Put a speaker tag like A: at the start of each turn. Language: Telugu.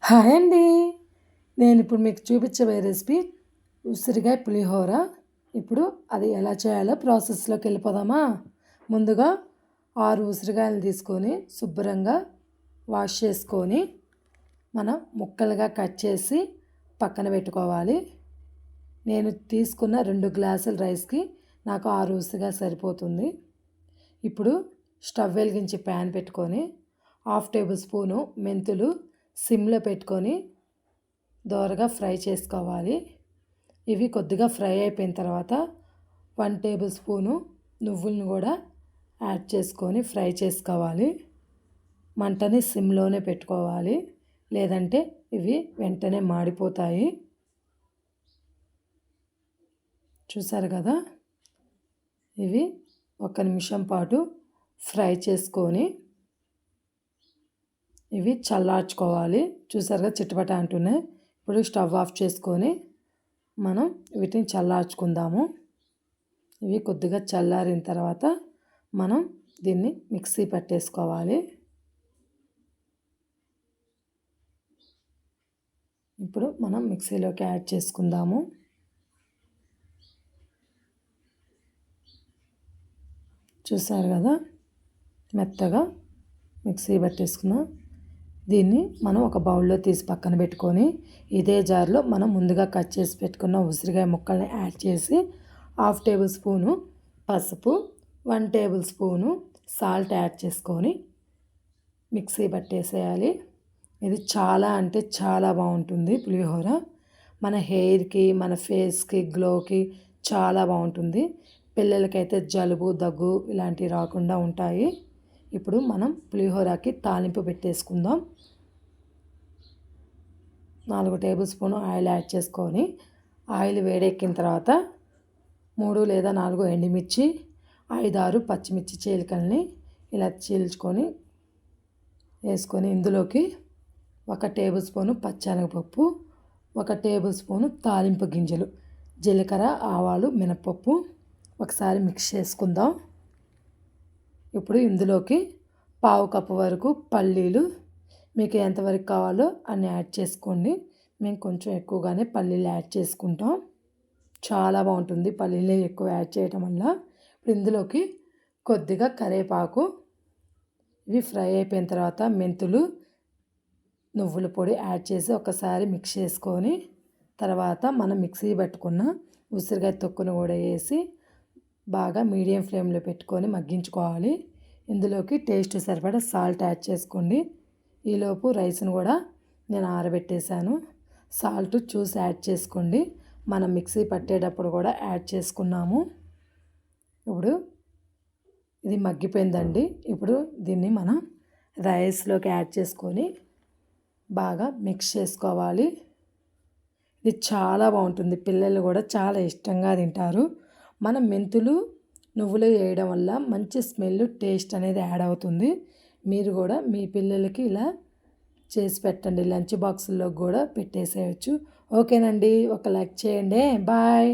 A: హాయ్ అండి. నేను ఇప్పుడు మీకు చూపించబోయే రెసిపీ ఉసిరికాయ పులిహోర. ఇప్పుడు అది ఎలా చేయాలో ప్రాసెస్లోకి వెళ్ళిపోదామా. ముందుగా 6 ఉసిరికాయలు తీసుకొని శుభ్రంగా వాష్ చేసుకొని మనం ముక్కలుగా కట్ చేసి పక్కన పెట్టుకోవాలి. నేను తీసుకున్న 2 గ్లాసుల రైస్కి నాకు 6 ఉసిరికాయ సరిపోతుంది. ఇప్పుడు స్టవ్ వెలిగించి ప్యాన్ పెట్టుకొని 1/2 టేబుల్ స్పూను మెంతులు సిమ్లో పెట్టుకొని దోరగా ఫ్రై చేసుకోవాలి. ఇవి కొద్దిగా ఫ్రై అయిపోయిన తర్వాత 1 టేబుల్ స్పూను నువ్వులను కూడా యాడ్ చేసుకొని ఫ్రై చేసుకోవాలి. మంటని సిమ్లోనే పెట్టుకోవాలి, లేదంటే ఇవి వెంటనే మాడిపోతాయి. చూసారు కదా, ఇవి 1 నిమిషం పాటు ఫ్రై చేసుకొని ఇవి చల్లార్చుకోవాలి. చూసారుగా చిటపట అంటున్నాయి. ఇప్పుడు స్టవ్ ఆఫ్ చేసుకొని మనం వీటిని చల్లార్చుకుందాము. ఇవి కొద్దిగా చల్లారిన తర్వాత మనం దీన్ని మిక్సీ పట్టేసుకోవాలి. ఇప్పుడు మనం మిక్సీలోకి యాడ్ చేసుకుందాము. చూసారు కదా, మెత్తగా మిక్సీ పట్టేసుకుందాం. దీన్ని మనం ఒక బౌల్లో తీసి పక్కన పెట్టుకొని ఇదే జార్లో మనం ముందుగా కట్ చేసి పెట్టుకున్న ఉసిరికాయ ముక్కల్ని యాడ్ చేసి 1/2 టేబుల్ స్పూను పసుపు, 1 టేబుల్ స్పూను సాల్ట్ యాడ్ చేసుకొని మిక్సీ పట్టేసేయాలి. ఇది చాలా అంటే చాలా బాగుంటుంది పులిహోర. మన హెయిర్కి, మన ఫేస్కి, గ్లోకి చాలా బాగుంటుంది. పిల్లలకైతే జలుబు, దగ్గు ఇలాంటివి రాకుండా ఉంటాయి. ఇప్పుడు మనం పులిహోరకి తాలింపు పెట్టేసుకుందాం. 4 టేబుల్ స్పూన్ ఆయిల్ యాడ్ చేసుకొని ఆయిల్ వేడెక్కిన తర్వాత 3 లేదా 4 ఎండుమిర్చి, 5-6 పచ్చిమిర్చి చీలికల్ని ఇలా చీల్చుకొని వేసుకొని ఇందులోకి 1 టేబుల్ స్పూను పచ్చెనగపప్పు, 1 టేబుల్ స్పూను తాలింపు గింజలు, జీలకర్ర, ఆవాలు, మినపప్పు ఒకసారి మిక్స్ చేసుకుందాం. ఇప్పుడు ఇందులోకి 1/2 కప్పు వరకు పల్లీలు, మీకు ఎంతవరకు కావాలో అన్ని యాడ్ చేసుకోండి. మేము కొంచెం ఎక్కువగానే పల్లీలు యాడ్ చేసుకుంటాం. చాలా బాగుంటుంది పల్లీలు ఎక్కువ యాడ్ చేయటం వల్ల. ఇప్పుడు ఇందులోకి కొద్దిగా కరివేపాకు, ఇవి ఫ్రై అయిపోయిన తర్వాత మెంతులు, నువ్వుల పొడి యాడ్ చేసి ఒకసారి మిక్స్ చేసుకొని తర్వాత మనం మిక్సీ పట్టుకున్న ఉసిరికాయ తొక్కును కూడా వేసి బాగా మీడియం ఫ్లేమ్లో పెట్టుకొని మగ్గించుకోవాలి. ఇందులోకి టేస్ట్ సరిపడా సాల్ట్ యాడ్ చేసుకోండి. ఈలోపు రైస్ను కూడా నేను ఆరబెట్టేశాను. సాల్ట్ చూసి యాడ్ చేసుకోండి. మనం మిక్సీ పట్టేటప్పుడు కూడా యాడ్ చేసుకున్నాము. ఇప్పుడు ఇది మగ్గిపోయిందండి. ఇప్పుడు దీన్ని మనం రైస్లోకి యాడ్ చేసుకొని బాగా మిక్స్ చేసుకోవాలి. ఇది చాలా బాగుంటుంది. పిల్లలు కూడా చాలా ఇష్టంగా తింటారు. మనం మెంతులు, నువ్వులు వేయడం వల్ల మంచి స్మెల్, టేస్ట్ అనేది యాడ్ అవుతుంది. మీరు కూడా మీ పిల్లలకి ఇలా చేసి పెట్టండి. లంచ్ బాక్సుల్లో కూడా పెట్టేసేయచ్చు. ఓకేనండి, ఒక లైక్ చేయండి. బాయ్.